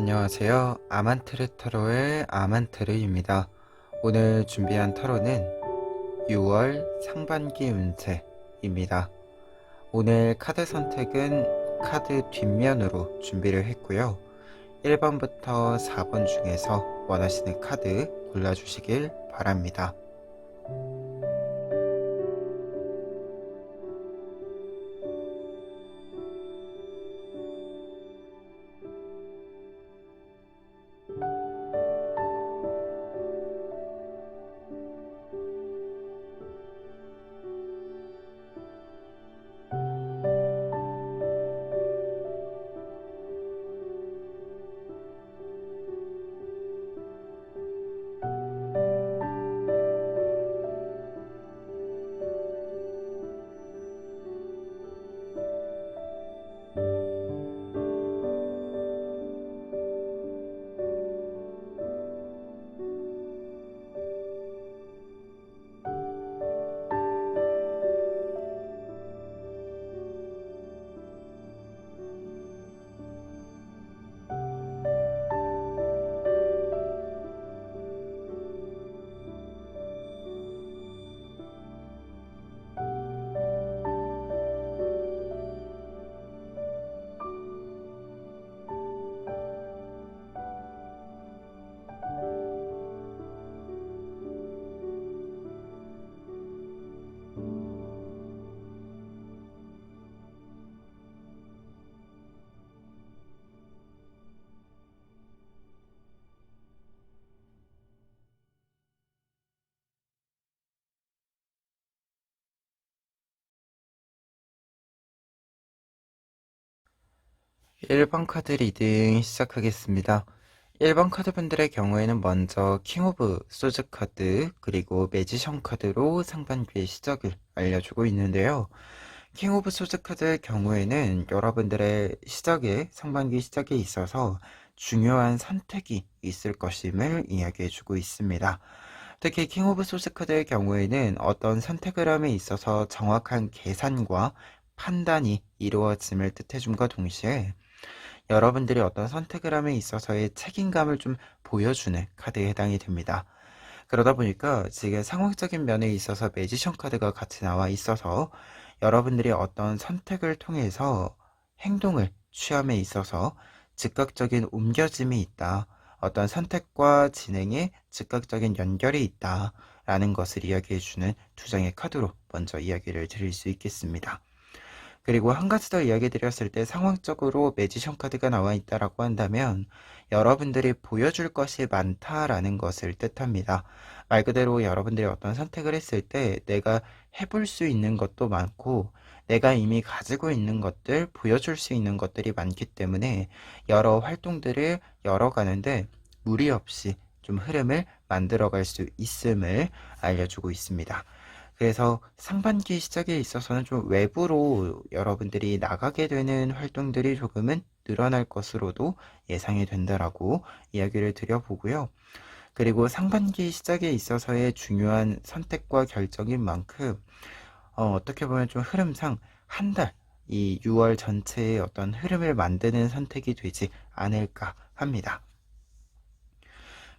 안녕하세요. 아만트르 타로의 아만트르입니다. 오늘 준비한 타로는 6월 상반기 운세입니다. 오늘 카드 선택은 카드 뒷면으로 준비를 했고요. 1번부터 4번 중에서 원하시는 카드 골라주시길 바랍니다. 1번 카드 리딩 시작하겠습니다. 1번 카드분들의 경우에는 먼저 킹 오브 소즈 카드 그리고 매지션 카드로 상반기의 시작을 알려주고 있는데요. 킹 오브 소즈 카드의 경우에는 여러분들의 상반기 시작에 있어서 중요한 선택이 있을 것임을 이야기해주고 있습니다. 특히 킹 오브 소스 카드의 경우에는 어떤 선택을 함에 있어서 정확한 계산과 판단이 이루어짐을 뜻해줌과 동시에 여러분들이 어떤 선택을 함에 있어서의 책임감을 좀 보여주는 카드에 해당이 됩니다. 그러다 보니까 지금 상황적인 면에 있어서 매지션 카드가 같이 나와 있어서 여러분들이 어떤 선택을 통해서 행동을 취함에 있어서 즉각적인 옮겨짐이 있다. 어떤 선택과 진행에 즉각적인 연결이 있다. 라는 것을 이야기해주는 두 장의 카드로 먼저 이야기를 드릴 수 있겠습니다. 그리고 한 가지 더 이야기 드렸을 때 상황적으로 매지션 카드가 나와 있다라고 한다면 여러분들이 보여줄 것이 많다라는 것을 뜻합니다. 말 그대로 여러분들이 어떤 선택을 했을 때 내가 해볼 수 있는 것도 많고 내가 이미 가지고 있는 것들, 보여줄 수 있는 것들이 많기 때문에 여러 활동들을 열어가는데 무리 없이 좀 흐름을 만들어갈 수 있음을 알려주고 있습니다. 그래서 상반기 시작에 있어서는 좀 외부로 여러분들이 나가게 되는 활동들이 조금은 늘어날 것으로도 예상이 된다라고 이야기를 드려보고요. 그리고 상반기 시작에 있어서의 중요한 선택과 결정인 만큼 어떻게 보면 좀 흐름상 한 달, 이 6월 전체의 어떤 흐름을 만드는 선택이 되지 않을까 합니다.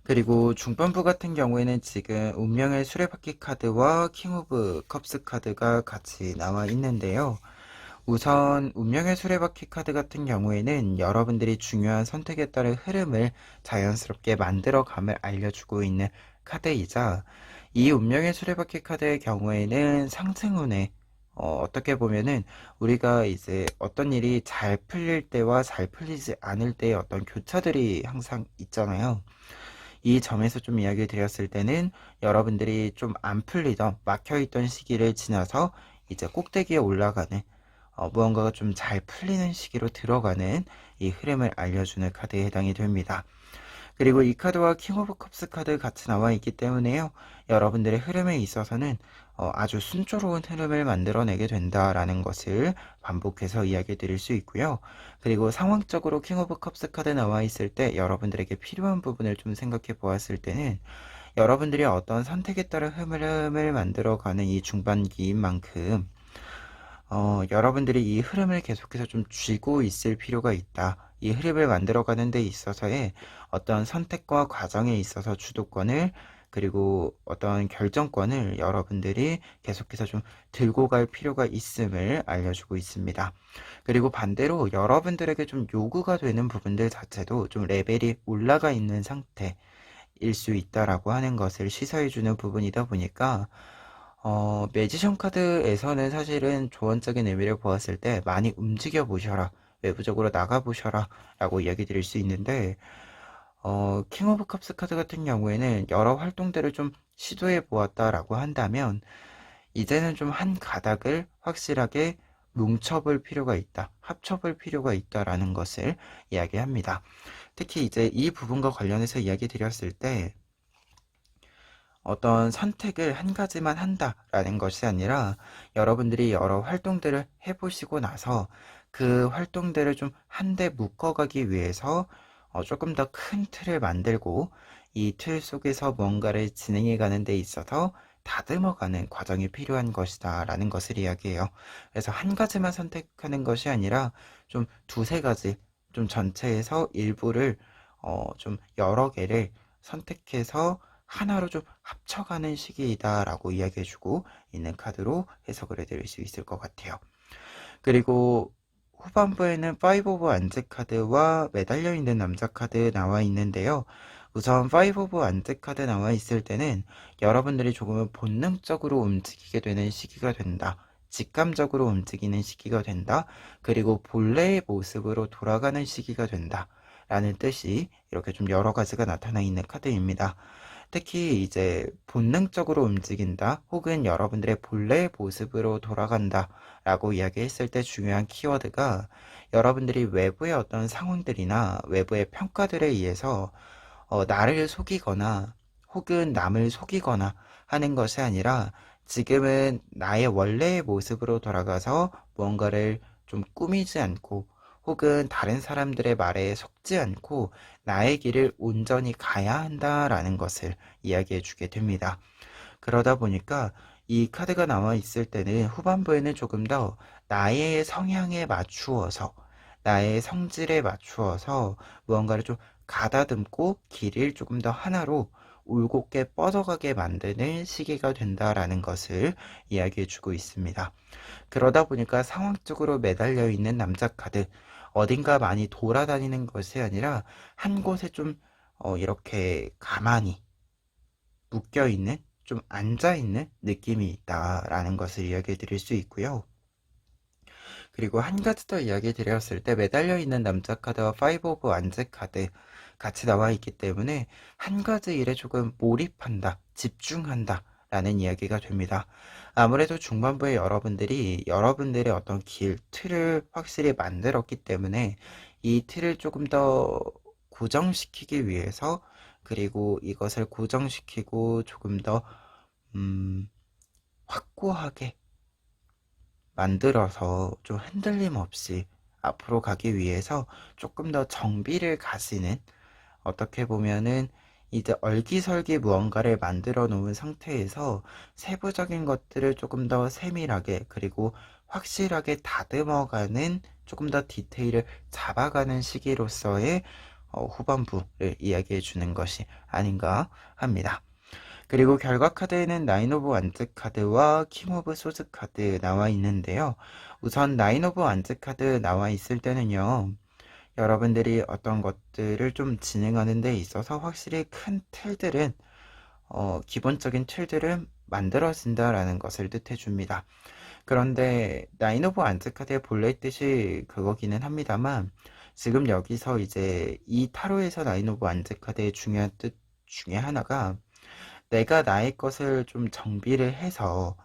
그리고 중반부 같은 경우에는 지금 운명의 수레바퀴 카드와 킹 오브 컵스 카드가 같이 나와 있는데요. 우선 운명의 수레바퀴 카드 같은 경우에는 여러분들이 중요한 선택에 따른 흐름을 자연스럽게 만들어감을 알려주고 있는 카드이자 이 운명의 수레바퀴 카드의 경우에는 상승운에 어떻게 보면은 우리가 이제 어떤 일이 잘 풀릴 때와 잘 풀리지 않을 때의 어떤 교차들이 항상 있잖아요. 이 점에서 좀 이야기 드렸을 때는 여러분들이 좀 안 풀리던 막혀있던 시기를 지나서 이제 꼭대기에 올라가는 무언가가 좀 잘 풀리는 시기로 들어가는 이 흐름을 알려주는 카드에 해당이 됩니다. 그리고 이 카드와 킹 오브 컵스 카드 같이 나와 있기 때문에요. 여러분들의 흐름에 있어서는 아주 순조로운 흐름을 만들어내게 된다라는 것을 반복해서 이야기 드릴 수 있고요. 그리고 상황적으로 킹 오브 컵스 카드 나와 있을 때 여러분들에게 필요한 부분을 좀 생각해 보았을 때는 여러분들이 어떤 선택에 따른 흐름을 만들어가는 이 중반기인 만큼 여러분들이 이 흐름을 계속해서 좀 쥐고 있을 필요가 있다. 이 흐름을 만들어가는 데 있어서의 어떤 선택과 과정에 있어서 주도권을 그리고 어떤 결정권을 여러분들이 계속해서 좀 들고 갈 필요가 있음을 알려주고 있습니다. 그리고 반대로 여러분들에게 좀 요구가 되는 부분들 자체도 좀 레벨이 올라가 있는 상태일 수 있다라고 하는 것을 시사해주는 부분이다 보니까 매지션 카드에서는 사실은 조언적인 의미를 보았을 때 많이 움직여 보셔라. 외부적으로 나가 보셔라. 라고 이야기 드릴 수 있는데, 킹 오브 컵스 카드 같은 경우에는 여러 활동들을 좀 시도해 보았다라고 한다면, 이제는 좀 한 가닥을 확실하게 뭉쳐볼 필요가 있다. 합쳐볼 필요가 있다라는 것을 이야기합니다. 특히 이제 이 부분과 관련해서 이야기 드렸을 때, 어떤 선택을 한 가지만 한다라는 것이 아니라 여러분들이 여러 활동들을 해보시고 나서 그 활동들을 좀 한데 묶어가기 위해서 조금 더 큰 틀을 만들고 이 틀 속에서 뭔가를 진행해 가는 데 있어서 다듬어가는 과정이 필요한 것이다 라는 것을 이야기해요. 그래서 한 가지만 선택하는 것이 아니라 좀 두세 가지 좀 전체에서 일부를 좀 여러 개를 선택해서 하나로 좀 합쳐가는 시기이다라고 이야기해주고 있는 카드로 해석을 해드릴 수 있을 것 같아요. 그리고 후반부에는 5 오브 안즈 카드와 매달려 있는 남자 카드 나와 있는데요. 우선 5 오브 안즈 카드 나와 있을 때는 여러분들이 조금은 본능적으로 움직이게 되는 시기가 된다. 직감적으로 움직이는 시기가 된다. 그리고 본래의 모습으로 돌아가는 시기가 된다. 라는 뜻이 이렇게 좀 여러 가지가 나타나 있는 카드입니다. 특히 이제 본능적으로 움직인다 혹은 여러분들의 본래의 모습으로 돌아간다 라고 이야기했을 때 중요한 키워드가 여러분들이 외부의 어떤 상황들이나 외부의 평가들에 의해서 나를 속이거나 혹은 남을 속이거나 하는 것이 아니라 지금은 나의 원래의 모습으로 돌아가서 무언가를 좀 꾸미지 않고 혹은 다른 사람들의 말에 속지 않고 나의 길을 온전히 가야 한다라는 것을 이야기해 주게 됩니다. 그러다 보니까 이 카드가 나와 있을 때는 후반부에는 조금 더 나의 성향에 맞추어서 나의 성질에 맞추어서 무언가를 좀 가다듬고 길을 조금 더 하나로 올곧게 뻗어가게 만드는 시기가 된다라는 것을 이야기해 주고 있습니다. 그러다 보니까 상황적으로 매달려 있는 남자 카드, 어딘가 많이 돌아다니는 것이 아니라 한 곳에 좀 이렇게 가만히 묶여 있는, 좀 앉아 있는 느낌이 있다라는 것을 이야기해 드릴 수 있고요. 그리고 한 가지 더 이야기 드렸을 때 매달려 있는 남자 카드와 5 오브 완즈 카드 같이 나와 있기 때문에 한 가지 일에 조금 몰입한다, 집중한다 라는 이야기가 됩니다. 아무래도 중반부에 여러분들이 여러분들의 어떤 길, 틀을 확실히 만들었기 때문에 이 틀을 조금 더 고정시키기 위해서 그리고 이것을 고정시키고 조금 더 확고하게 만들어서 좀 흔들림 없이 앞으로 가기 위해서 조금 더 정비를 가시는 어떻게 보면은 이제 얼기설기 무언가를 만들어 놓은 상태에서 세부적인 것들을 조금 더 세밀하게 그리고 확실하게 다듬어가는 조금 더 디테일을 잡아가는 시기로서의 후반부를 이야기해 주는 것이 아닌가 합니다. 그리고 결과 카드에는 나인 오브 완즈 카드와 킹 오브 소즈 카드 나와 있는데요. 우선 나인 오브 완즈 카드 나와 있을 때는요. 여러분들이 어떤 것들을 좀 진행하는 데 있어서 확실히 큰 틀들은 기본적인 틀들은 만들어진다라는 것을 뜻해 줍니다. 그런데 나인 오브 완즈 카드의 본래 뜻이 그거기는 합니다만 지금 여기서 이제 이 타로에서 나인 오브 완즈 카드의 중요한 뜻 중에 하나가 내가 나의 것을 좀 정비를 해서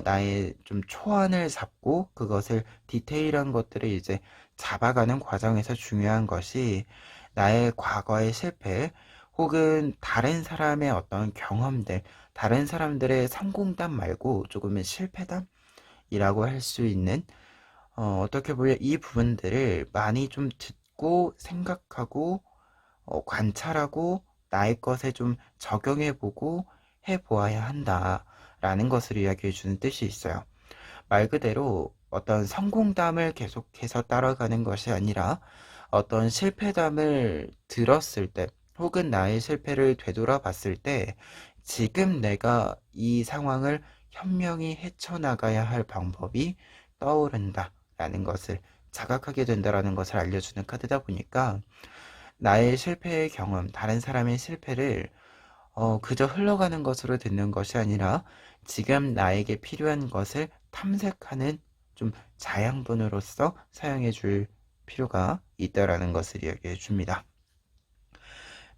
나의 좀 초안을 잡고 그것을 디테일한 것들을 이제 잡아가는 과정에서 중요한 것이 나의 과거의 실패 혹은 다른 사람의 어떤 경험들, 다른 사람들의 성공담 말고 조금은 실패담이라고 할 수 있는 어떻게 보면 이 부분들을 많이 좀 듣고 생각하고 관찰하고 나의 것에 좀 적용해보고 해보아야 한다라는 것을 이야기해 주는 뜻이 있어요. 말 그대로 어떤 성공담을 계속해서 따라가는 것이 아니라 어떤 실패담을 들었을 때 혹은 나의 실패를 되돌아봤을 때 지금 내가 이 상황을 현명히 헤쳐나가야 할 방법이 떠오른다 라는 것을 자각하게 된다라는 것을 알려주는 카드다 보니까 나의 실패의 경험, 다른 사람의 실패를 그저 흘러가는 것으로 듣는 것이 아니라 지금 나에게 필요한 것을 탐색하는 좀 자양분으로서 사용해 줄 필요가 있다라는 것을 이야기해 줍니다.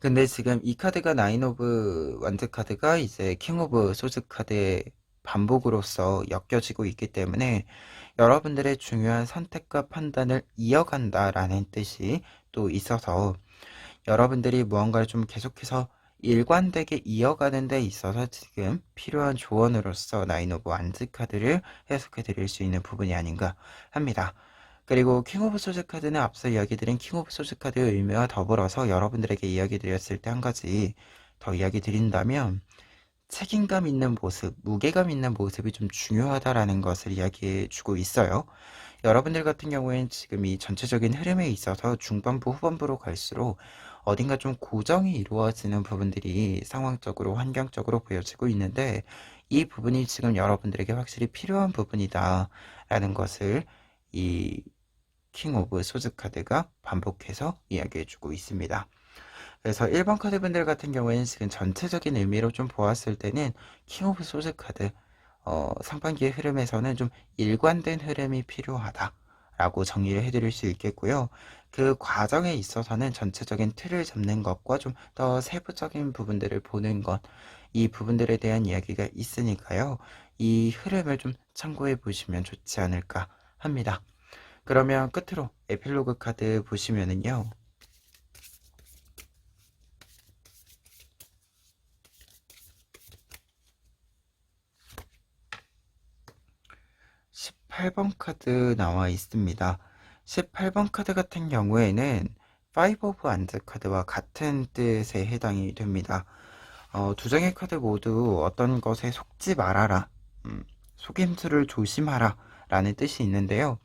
근데 지금 이 카드가 나인 오브 완드 카드가 이제 킹 오브 소즈 카드의 반복으로서 엮여지고 있기 때문에 여러분들의 중요한 선택과 판단을 이어간다라는 뜻이 또 있어서 여러분들이 무언가를 좀 계속해서 일관되게 이어가는 데 있어서 지금 필요한 조언으로서 나인 오브 완즈 카드를 해석해 드릴 수 있는 부분이 아닌가 합니다. 그리고 킹 오브 소즈 카드는 앞서 이야기 드린 킹 오브 소즈 카드의 의미와 더불어서 여러분들에게 이야기 드렸을 때 한 가지 더 이야기 드린다면 책임감 있는 모습, 무게감 있는 모습이 좀 중요하다라는 것을 이야기해 주고 있어요. 여러분들 같은 경우에는 지금 이 전체적인 흐름에 있어서 중반부, 후반부로 갈수록 어딘가 좀 고정이 이루어지는 부분들이 상황적으로, 환경적으로 보여지고 있는데 이 부분이 지금 여러분들에게 확실히 필요한 부분이다라는 것을 이 킹 오브 소즈 카드가 반복해서 이야기해주고 있습니다. 그래서 1번 카드분들 같은 경우에는 지금 전체적인 의미로 좀 보았을 때는 킹 오브 소즈 카드 상반기의 흐름에서는 좀 일관된 흐름이 필요하다 라고 정리를 해드릴 수 있겠고요. 그 과정에 있어서는 전체적인 틀을 잡는 것과 좀 더 세부적인 부분들을 보는 것, 이 부분들에 대한 이야기가 있으니까요. 이 흐름을 좀 참고해 보시면 좋지 않을까 합니다. 그러면 끝으로 에필로그 카드 보시면은요. 18번 카드 나와 있습니다. 18번 카드 같은 경우에는 5 오브 안드 카드와 같은 뜻에 해당이 됩니다. 두 장의 카드 모두 어떤 것에 속지 말아라, 속임수를 조심하라 라는 뜻이 있는데요.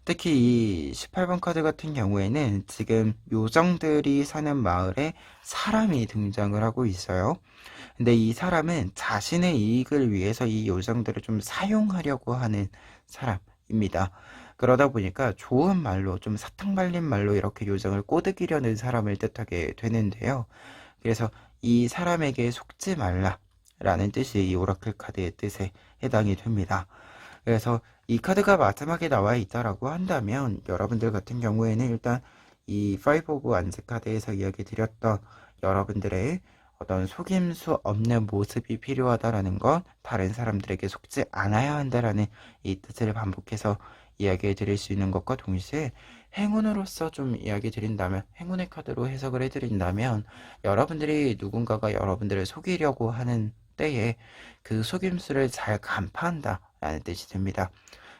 특히 이 18번 카드 같은 경우에는 지금 요정들이 사는 마을에 사람이 등장을 하고 있어요. 근데 이 사람은 자신의 이익을 위해서 이 요정들을 좀 사용하려고 하는 사람입니다. 그러다 보니까 좋은 말로 좀 사탕 발린 말로 이렇게 요정을 꼬드기려는 사람을 뜻하게 되는데요. 그래서 이 사람에게 속지 말라라는 뜻이 이 오라클 카드의 뜻에 해당이 됩니다. 그래서 이 카드가 마지막에 나와 있다라고 한다면 여러분들 같은 경우에는 일단 이 5 오브 완즈 카드에서 이야기 드렸던 여러분들의 어떤 속임수 없는 모습이 필요하다라는 것, 다른 사람들에게 속지 않아야 한다라는 이 뜻을 반복해서 이야기해 드릴 수 있는 것과 동시에 행운으로서 좀 이야기 드린다면, 행운의 카드로 해석을 해드린다면 여러분들이 누군가가 여러분들을 속이려고 하는 때에 그 속임수를 잘 간파한다 라는 뜻이 됩니다.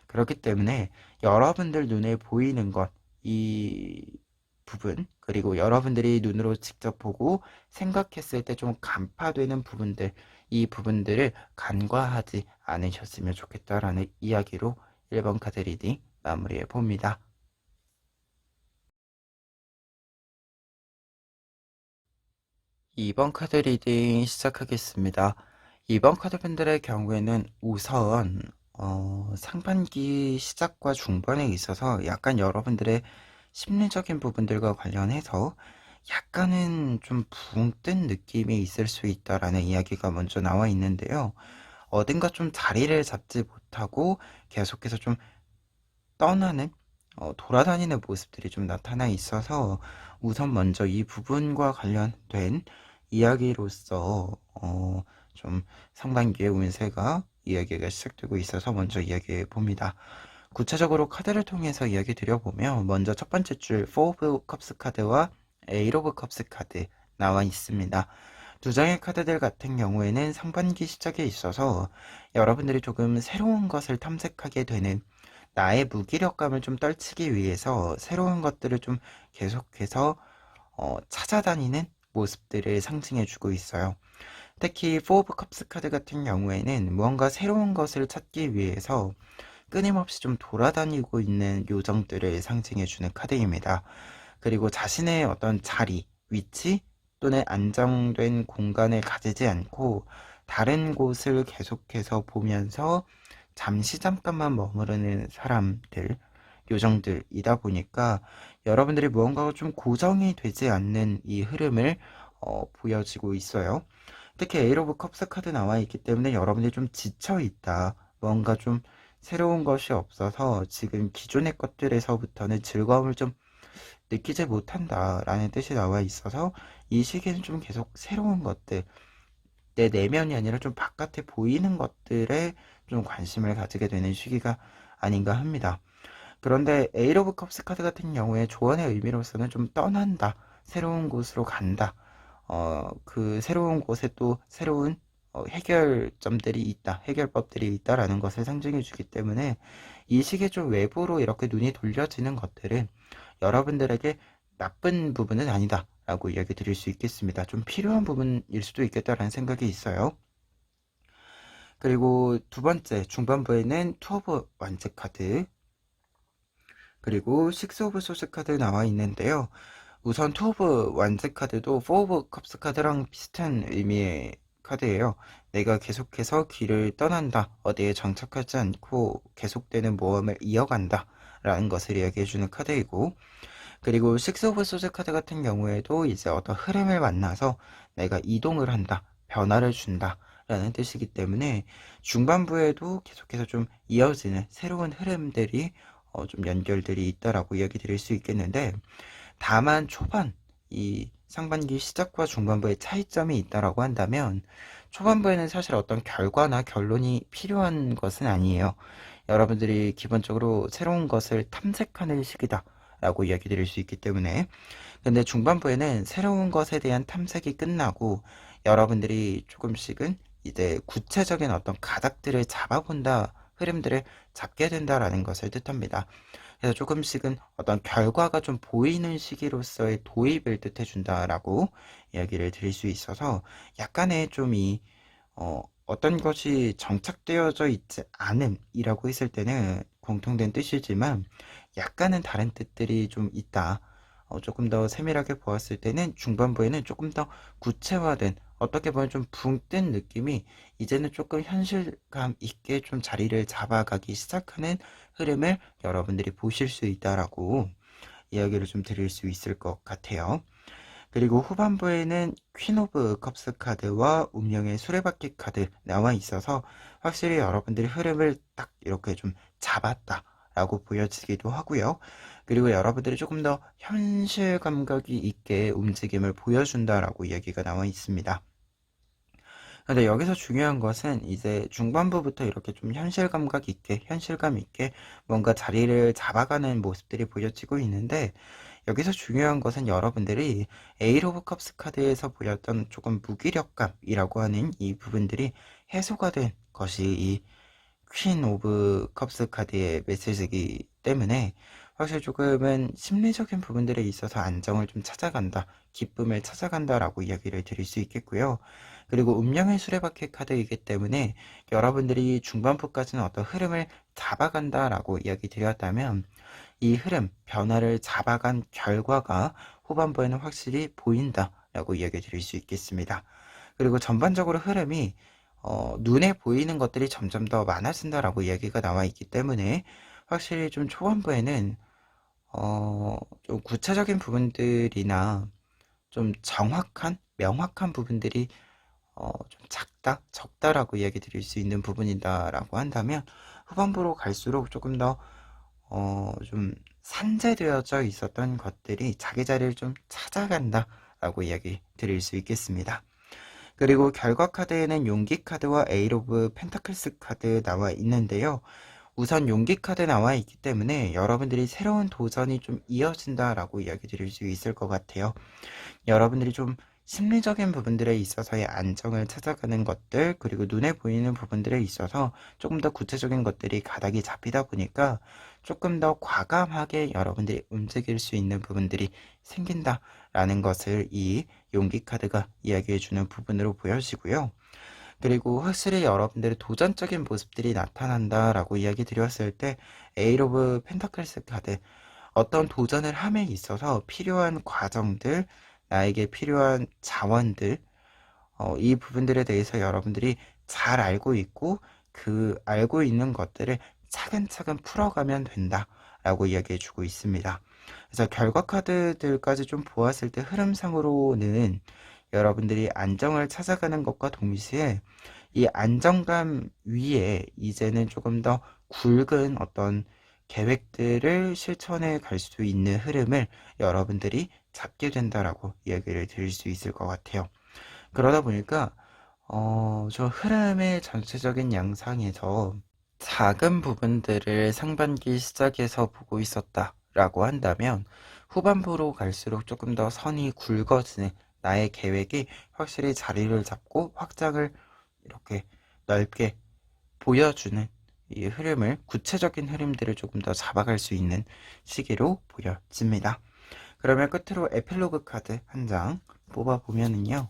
그렇기 때문에 여러분들 눈에 보이는 것, 이 부분, 그리고 여러분들이 눈으로 직접 보고 생각했을 때 좀 간파되는 부분들, 이 부분들을 간과하지 않으셨으면 좋겠다라는 이야기로 1번 카드 리딩 마무리해 봅니다. 2번 카드 리딩 시작하겠습니다. 2번 카드 분들의 경우에는 우선 상반기 시작과 중반에 있어서 약간 여러분들의 심리적인 부분들과 관련해서 약간은 좀 붕 뜬 느낌이 있을 수 있다라는 이야기가 먼저 나와 있는데요. 어딘가 좀 자리를 잡지 못하고 계속해서 좀 떠나는, 돌아다니는 모습들이 좀 나타나 있어서 우선 먼저 이 부분과 관련된 이야기로서 좀 상반기의 운세가 이야기가 시작되고 있어서 먼저 이야기해 봅니다. 구체적으로 카드를 통해서 이야기 드려보면 먼저 첫 번째 줄 4 오브 컵스 카드와 8 오브 컵스 카드 나와 있습니다. 두 장의 카드들 같은 경우에는 상반기 시작에 있어서 여러분들이 조금 새로운 것을 탐색하게 되는, 나의 무기력감을 좀 떨치기 위해서 새로운 것들을 좀 계속해서 찾아다니는 모습들을 상징해주고 있어요. 특히 4 오브 컵스 카드 같은 경우에는 무언가 새로운 것을 찾기 위해서 끊임없이 좀 돌아다니고 있는 요정들을 상징해주는 카드입니다. 그리고 자신의 어떤 자리, 위치 또는 안정된 공간을 가지지 않고 다른 곳을 계속해서 보면서 잠깐만 머무르는 사람들, 요정들이다 보니까 여러분들이 무언가가 좀 고정이 되지 않는 이 흐름을 보여지고 있어요. 특히 에이로 오브 컵스 카드 나와 있기 때문에 여러분들이 좀 지쳐 있다. 뭔가 좀 새로운 것이 없어서 지금 기존의 것들에서부터는 즐거움을 좀 느끼지 못한다라는 뜻이 나와 있어서 이 시기는 좀 계속 새로운 것들, 내 내면이 아니라 좀 바깥에 보이는 것들에 좀 관심을 가지게 되는 시기가 아닌가 합니다. 그런데 에이트 오브 컵스 카드 같은 경우에 조언의 의미로서는 좀 떠난다, 새로운 곳으로 간다, 그 새로운 곳에 또 새로운 해결점들이 있다, 해결법들이 있다라는 것을 상징해 주기 때문에 이 시기에 좀 외부로 이렇게 눈이 돌려지는 것들은 여러분들에게 나쁜 부분은 아니다 라고 이야기 드릴 수 있겠습니다. 좀 필요한 부분일 수도 있겠다라는 생각이 있어요. 그리고 두 번째 중반부에는 투 오브 완즈 카드, 그리고 식스 오브 소스 카드 나와 있는데요. 우선 투 오브 완즈 카드도 포 오브 컵스 카드랑 비슷한 의미의 카드예요. 내가 계속해서 길을 떠난다, 어디에 정착하지 않고 계속되는 모험을 이어간다 라는 것을 이야기해주는 카드이고, 그리고 식스 오브 소스 카드 같은 경우에도 이제 어떤 흐름을 만나서 내가 이동을 한다, 변화를 준다 라는 뜻이기 때문에 중반부에도 계속해서 좀 이어지는 새로운 흐름들이 좀 연결들이 있다라고 이야기 드릴 수 있겠는데, 다만 초반, 이 상반기 시작과 중반부의 차이점이 있다라고 한다면 초반부에는 사실 어떤 결과나 결론이 필요한 것은 아니에요. 여러분들이 기본적으로 새로운 것을 탐색하는 시기다 라고 이야기 드릴 수 있기 때문에, 근데 중반부에는 새로운 것에 대한 탐색이 끝나고 여러분들이 조금씩은 이제 구체적인 어떤 가닥들을 잡아본다, 흐름들을 잡게 된다라는 것을 뜻합니다. 그래서 조금씩은 어떤 결과가 좀 보이는 시기로서의 도입을 뜻해준다라고 이야기를 드릴 수 있어서, 약간의 좀 어떤 것이 정착되어져 있지 않음이라고 했을 때는 공통된 뜻이지만 약간은 다른 뜻들이 좀 있다. 조금 더 세밀하게 보았을 때는 중반부에는 조금 더 구체화된, 어떻게 보면 좀 붕 뜬 느낌이 이제는 조금 현실감 있게 좀 자리를 잡아가기 시작하는 흐름을 여러분들이 보실 수 있다라고 이야기를 좀 드릴 수 있을 것 같아요. 그리고 후반부에는 퀸 오브 컵스 카드와 운명의 수레바퀴 카드 나와 있어서 확실히 여러분들이 흐름을 딱 이렇게 좀 잡았다 라고 보여지기도 하고요. 그리고 여러분들이 조금 더 현실 감각이 있게 움직임을 보여준다라고 이야기가 나와 있습니다. 근데 여기서 중요한 것은 이제 중반부부터 이렇게 좀 현실 감각 있게, 현실감 있게 뭔가 자리를 잡아가는 모습들이 보여지고 있는데, 여기서 중요한 것은 여러분들이 에이트 오브 컵스 카드에서 보였던 조금 무기력감이라고 하는 이 부분들이 해소가 된 것이 이 퀸 오브 컵스 카드의 메시지이기 때문에 확실히 조금은 심리적인 부분들에 있어서 안정을 좀 찾아간다, 기쁨을 찾아간다라고 이야기를 드릴 수 있겠고요. 그리고 운명의 수레바퀴 카드이기 때문에 여러분들이 중반부까지는 어떤 흐름을 잡아간다라고 이야기 드렸다면 이 흐름, 변화를 잡아간 결과가 후반부에는 확실히 보인다라고 이야기 드릴 수 있겠습니다. 그리고 전반적으로 흐름이 눈에 보이는 것들이 점점 더 많아진다라고 이야기가 나와 있기 때문에 확실히 좀 초반부에는 좀 구체적인 부분들이나 좀 정확한, 명확한 부분들이 좀 작다, 적다라고 이야기 드릴 수 있는 부분이다라고 한다면 후반부로 갈수록 조금 더 좀 산재되어져 있었던 것들이 자기 자리를 좀 찾아간다라고 이야기 드릴 수 있겠습니다. 그리고 결과 카드에는 용기 카드와 에이트 오브 펜타클스 카드 나와 있는데요. 우선 용기 카드 나와 있기 때문에 여러분들이 새로운 도전이 좀 이어진다라고 이야기 드릴 수 있을 것 같아요. 여러분들이 좀 심리적인 부분들에 있어서의 안정을 찾아가는 것들, 그리고 눈에 보이는 부분들에 있어서 조금 더 구체적인 것들이 가닥이 잡히다 보니까 조금 더 과감하게 여러분들이 움직일 수 있는 부분들이 생긴다라는 것을 이 용기 카드가 이야기해주는 부분으로 보여지고요. 그리고 확실히 여러분들의 도전적인 모습들이 나타난다라고 이야기 드렸을 때 에잇 오브 펜타클스 카드, 어떤 도전을 함에 있어서 필요한 과정들, 나에게 필요한 자원들, 이 부분들에 대해서 여러분들이 잘 알고 있고 그 알고 있는 것들을 차근차근 풀어가면 된다라고 이야기해 주고 있습니다. 그래서 결과 카드들까지 좀 보았을 때 흐름상으로는 여러분들이 안정을 찾아가는 것과 동시에 이 안정감 위에 이제는 조금 더 굵은 어떤 계획들을 실천해 갈 수 있는 흐름을 여러분들이 잡게 된다라고 이야기를 드릴 수 있을 것 같아요. 그러다 보니까 저 흐름의 전체적인 양상에서 작은 부분들을 상반기 시작에서 보고 있었다라고 한다면 후반부로 갈수록 조금 더 선이 굵어지는 나의 계획이 확실히 자리를 잡고 확장을 이렇게 넓게 보여주는 이 흐름을, 구체적인 흐름들을 조금 더 잡아갈 수 있는 시기로 보여집니다. 그러면 끝으로 에필로그 카드 한 장 뽑아보면은요.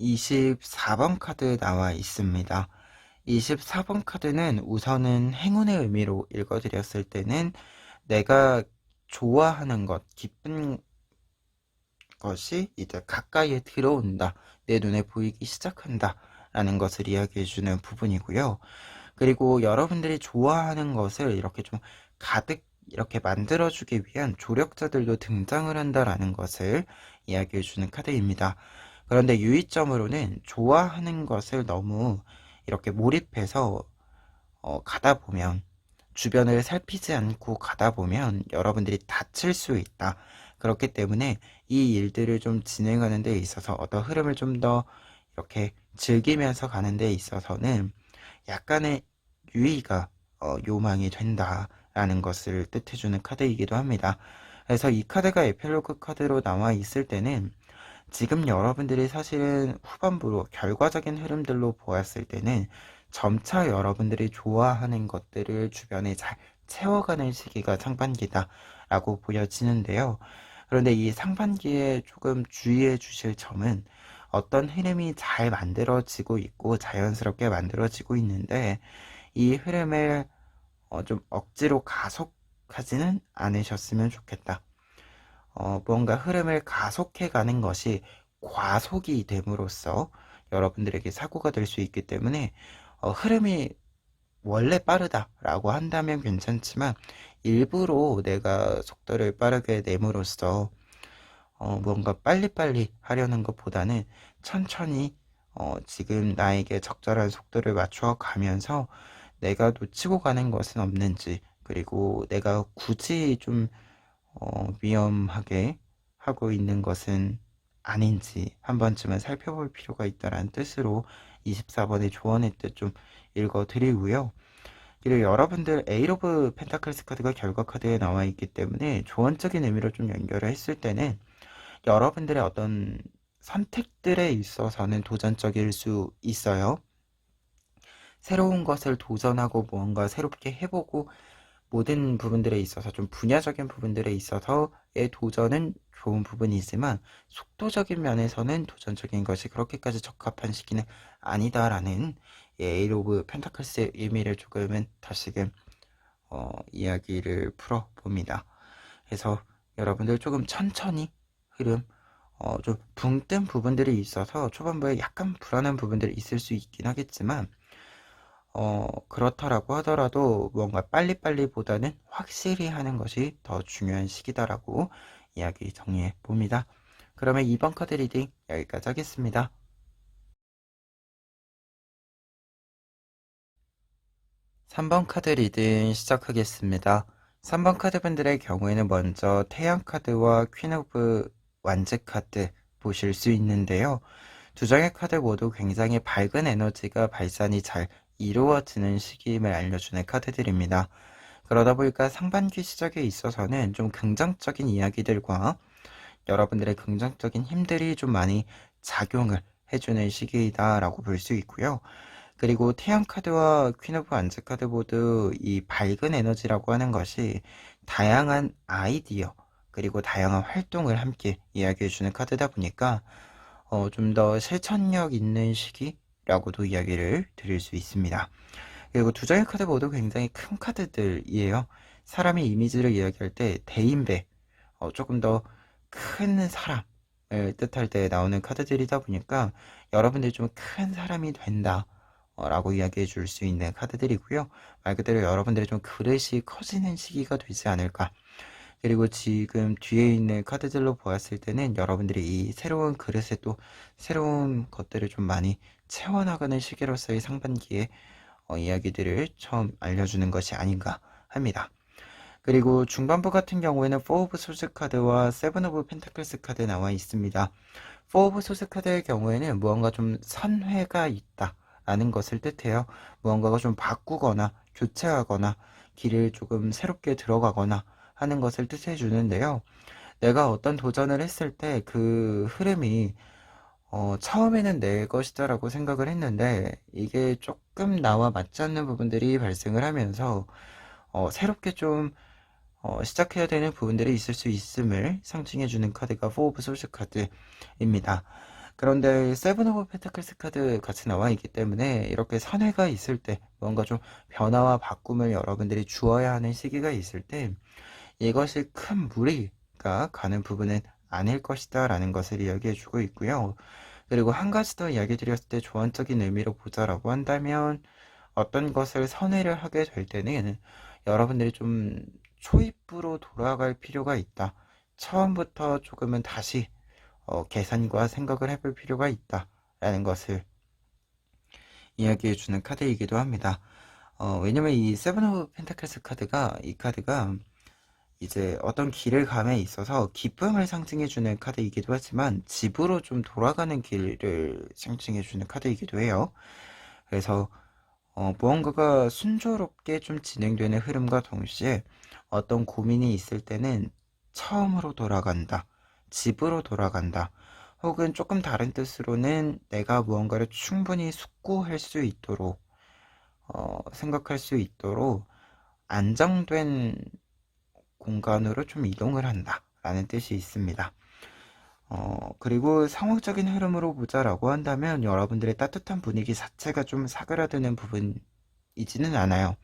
24번 카드 나와 있습니다. 24번 카드는 우선은 행운의 의미로 읽어드렸을 때는 내가 좋아하는 것, 기쁜 것이 이제 가까이에 들어온다, 내 눈에 보이기 시작한다 라는 것을 이야기해주는 부분이고요. 그리고 여러분들이 좋아하는 것을 이렇게 좀 가득 이렇게 만들어주기 위한 조력자들도 등장을 한다라는 것을 이야기해주는 카드입니다. 그런데 유의점으로는 좋아하는 것을 너무 이렇게 몰입해서 가다 보면, 주변을 살피지 않고 가다 보면 여러분들이 다칠 수 있다. 그렇기 때문에 이 일들을 좀 진행하는 데 있어서 어떤 흐름을 좀 더 이렇게 즐기면서 가는 데 있어서는 약간의 유의가 요망이 된다라는 것을 뜻해주는 카드이기도 합니다. 그래서 이 카드가 에필로그 카드로 나와 있을 때는 지금 여러분들이 사실은 후반부로 결과적인 흐름들로 보았을 때는 점차 여러분들이 좋아하는 것들을 주변에 잘 채워가는 시기가 상반기다 라고 보여지는데요. 그런데 이 상반기에 조금 주의해 주실 점은 어떤 흐름이 잘 만들어지고 있고 자연스럽게 만들어지고 있는데 이 흐름을 좀 억지로 가속하지는 않으셨으면 좋겠다. 뭔가 흐름을 가속해 가는 것이 과속이 됨으로써 여러분들에게 사고가 될 수 있기 때문에 흐름이 원래 빠르다라고 한다면 괜찮지만 일부러 내가 속도를 빠르게 내므로써 뭔가 빨리빨리 하려는 것보다는 천천히 지금 나에게 적절한 속도를 맞춰 가면서 내가 놓치고 가는 것은 없는지, 그리고 내가 굳이 좀 위험하게 하고 있는 것은 아닌지 한 번쯤은 살펴볼 필요가 있다는 뜻으로 24번의 조언의 뜻 좀 읽어드리고요. 그리고 여러분들 에잇 오브 펜타클스 카드가 결과 카드에 나와 있기 때문에 조언적인 의미로 좀 연결을 했을 때는 여러분들의 어떤 선택들에 있어서는 도전적일 수 있어요. 새로운 것을 도전하고 무언가 새롭게 해보고 모든 부분들에 있어서 좀 분야적인 부분들에 있어서의 도전은 좋은 부분이지만 속도적인 면에서는 도전적인 것이 그렇게까지 적합한 시기는 아니다라는 에잇 오브 펜타클스의 의미를 조금은 다시금 이야기를 풀어봅니다. 그래서 여러분들 조금 천천히 흐름, 좀 붕 뜬 부분들이 있어서 초반부에 약간 불안한 부분들이 있을 수 있긴 하겠지만 그렇다라고 하더라도 뭔가 빨리빨리보다는 확실히 하는 것이 더 중요한 시기다라고 이야기 정리해 봅니다. 그러면 2번 카드 리딩 여기까지 하겠습니다. 3번 카드 리딩 시작하겠습니다. 3번 카드 분들의 경우에는 먼저 태양 카드와 퀸 오브 완즈 카드 보실 수 있는데요. 두 장의 카드 모두 굉장히 밝은 에너지가 발산이 잘 이루어지는 시기임을 알려주는 카드들입니다. 그러다 보니까 상반기 시작에 있어서는 좀 긍정적인 이야기들과 여러분들의 긍정적인 힘들이 좀 많이 작용을 해주는 시기이다라고 볼 수 있고요. 그리고 태양 카드와 퀸 오브 완즈 카드 모두 이 밝은 에너지라고 하는 것이 다양한 아이디어 그리고 다양한 활동을 함께 이야기해주는 카드다 보니까 좀 더 실천력 있는 시기라고도 이야기를 드릴 수 있습니다. 그리고 두 장의 카드 모두 굉장히 큰 카드들이에요. 사람의 이미지를 이야기할 때 대인배, 조금 더 큰 사람을 뜻할 때 나오는 카드들이다 보니까 여러분들이 좀 큰 사람이 된다. 라고 이야기해 줄 수 있는 카드들이고요. 말 그대로 여러분들의 좀 그릇이 커지는 시기가 되지 않을까. 그리고 지금 뒤에 있는 카드들로 보았을 때는 여러분들이 이 새로운 그릇에 또 새로운 것들을 좀 많이 채워나가는 시기로서의 상반기에 이야기들을 처음 알려주는 것이 아닌가 합니다. 그리고 중반부 같은 경우에는 4 오브 소스 카드와 7 오브 펜타클스 카드 나와 있습니다. 4 오브 소스 카드의 경우에는 무언가 좀 선회가 있다 라는 것을 뜻해요. 무언가가 좀 바꾸거나 교체하거나 길을 조금 새롭게 들어가거나 하는 것을 뜻해 주는데요. 내가 어떤 도전을 했을 때 그 흐름이 처음에는 내 것이다 라고 생각을 했는데 이게 조금 나와 맞지 않는 부분들이 발생을 하면서 새롭게 좀 시작해야 되는 부분들이 있을 수 있음을 상징해주는 카드가 4 오브 소스 카드입니다. 그런데 7 오브 펜타클스 카드 같이 나와 있기 때문에 이렇게 선회가 있을 때 뭔가 좀 변화와 바꿈을 여러분들이 주어야 하는 시기가 있을 때 이것이 큰 무리가 가는 부분은 아닐 것이다 라는 것을 이야기해 주고 있고요. 그리고 한 가지 더 이야기 드렸을 때 조언적인 의미로 보자라고 한다면 어떤 것을 선회를 하게 될 때는 여러분들이 좀 초입부로 돌아갈 필요가 있다. 처음부터 조금은 다시 계산과 생각을 해볼 필요가 있다. 라는 것을 이야기해 주는 카드이기도 합니다. 왜냐면 이 세븐 오브 펜타클스 카드가 이 카드가 이제 어떤 길을 감에 있어서 기쁨을 상징해주는 카드이기도 하지만 집으로 좀 돌아가는 길을 상징해주는 카드이기도 해요. 그래서 무언가가 순조롭게 좀 진행되는 흐름과 동시에 어떤 고민이 있을 때는 처음으로 돌아간다, 집으로 돌아간다, 혹은 조금 다른 뜻으로는 내가 무언가를 충분히 숙고할 수 있도록 생각할 수 있도록 안정된 공간으로 좀 이동을 한다 라는 뜻이 있습니다. 그리고 상호적인 흐름으로 보자라고 한다면 여러분들의 따뜻한 분위기 자체가 좀 사그라드는 부분이지는 않아요.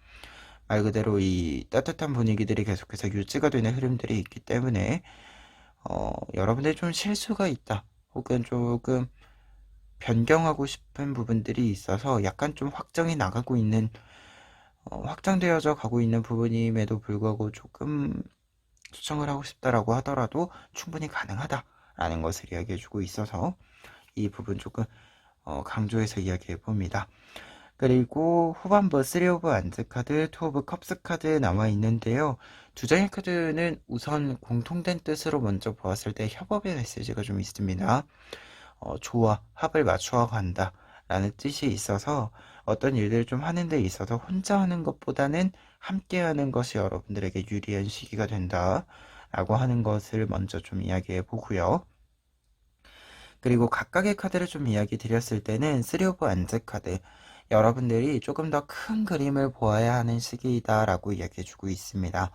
말 그대로 이 따뜻한 분위기들이 계속해서 유지가 되는 흐름들이 있기 때문에 여러분들이 좀 실수가 있다 혹은 조금 변경하고 싶은 부분들이 있어서 약간 좀 확정이 나가고 있는 확장되어져 가고 있는 부분임에도 불구하고 조금 수정을 하고 싶다라고 하더라도 충분히 가능하다라는 것을 이야기해주고 있어서 이 부분 조금 강조해서 이야기해 봅니다. 그리고 후반부 3 오브 안즈 카드, 2 오브 컵스 카드 나와 있는데요. 두 장의 카드는 우선 공통된 뜻으로 먼저 보았을 때 협업의 메시지가 좀 있습니다. 조화, 합을 맞추어 간다 라는 뜻이 있어서 어떤 일들을 좀 하는 데 있어서 혼자 하는 것보다는 함께 하는 것이 여러분들에게 유리한 시기가 된다 라고 하는 것을 먼저 좀 이야기해 보고요. 그리고 각각의 카드를 좀 이야기 드렸을 때는 3 오브 안즈 카드, 여러분들이 조금 더 큰 그림을 보아야 하는 시기이다 라고 이야기해 주고 있습니다.